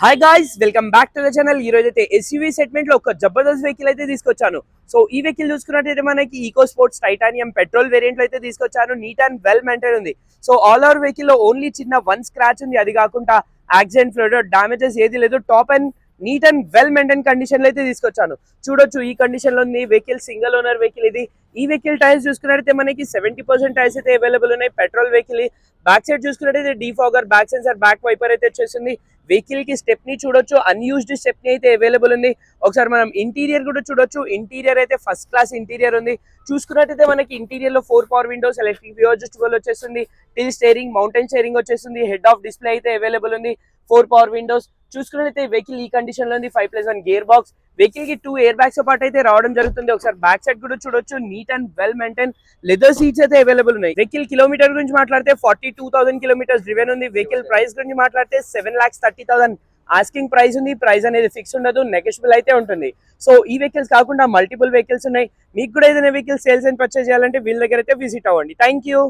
Hi guys, welcome back to the channel. ఈ రోజు అయితే ఎస్యూవీ సెగ్మెంట్ లో ఒక జబర్దస్త్ వెహికల్ అయితే తీసుకొచ్చాను. సో ఈ వెహికల్ చూసుకున్నట్టయితే మనకి eco sports titanium petrol variant లో అయితే తీసుకొచ్చాను. నీట్ అండ్ వెల్ మెయింటైన్ ఉంది. సో ఆల్ ఓవర్ వెహికల్ లో ఓన్లీ చిన్న వన్ స్క్రాచ్ ఉంది. అది కాకుండా యాక్సిడెంట్ ఫ్లోడ్ డామేజెస్ ఏది లేదు. Top and neat and well maintain condition లో అయితే తీసుకొచ్చాను. చూడొచ్చు ఈ కండిషన్ లో ఉంది వెహికల్. సింగిల్ ఓనర్ వెహికల్ ఇది. ఈ వెహికల్ టైర్స్ చూసుకున్నట్టయితే మనకి 70% టైర్స్ అయితే అవైలబుల్ ఉన్నాయి. Petrol vehicle. బ్యాక్ సైడ్ చూసుకున్నట్టయితే defogger, back sensor, back wiper అయితే వచ్చేసింది. వెహికల్ కి స్టెప్ని చూడొచ్చు, అన్యూజ్డ్ స్టెప్ని అయితే అవైలబుల్ ఉంది. ఒకసారి మనం ఇంటీరియర్ కూడా చూడొచ్చు. ఇంటీరియర్ అయితే ఫస్ట్ క్లాస్ ఇంటీరియర్ ఉంది. చూసుకున్నట్టయితే మనకి ఇంటీరియర్ లో 4 power Windows, electric view adjustable వచ్చేస్తుంది. టిల్ స్టీరింగ్, మౌంటైన్ స్టీరింగ్ వచ్చేస్తుంది. హెడ్ ఆఫ్ డిస్ప్లే అయితే అవైలబుల్ ఉంది. 4 పవర్ విండోస్. చూసుకున్నట్టయితే వెహికల్ ఈ కండిషన్ లో ఉంది. 5+1 గేర్ బాక్స్. వెహికల్ కి 2 ఎయిర్ బ్యాగ్స్ పాటు అయితే రావడం జరుగుతుంది. ఒకసారి బ్యాక్ సైడ్ కూడా చూడొచ్చు. Neat and well maintain leather seats అయితే అవైలబుల్ ఉన్నాయి. వెహికల్ కిలోమీటర్ గురించి మాట్లాడితే 42,000 కిలోమీటర్స్ డ్రివెన్ ఉంది. వెహికల్ ప్రైస్ గురించి మాట్లాడితే 7,30,000 ఆస్కింగ్ ప్రైస్ ఉంది. ప్రైస్ అనేది ఫిక్స్ ఉండదు, నెగోషియబుల్ అయితే ఉంటుంది. సో ఈ వెహికల్స్ కాకుండా మల్టిపుల్ వెహికల్స్ ఉన్నాయి. మీకు కూడా ఏదైనా వెహికల్ సేల్స్ అండ్ పర్చేస్ చేయాలంటే వీళ్ళ దగ్గర అయితే విజిట్ అవ్వండి. Thank you.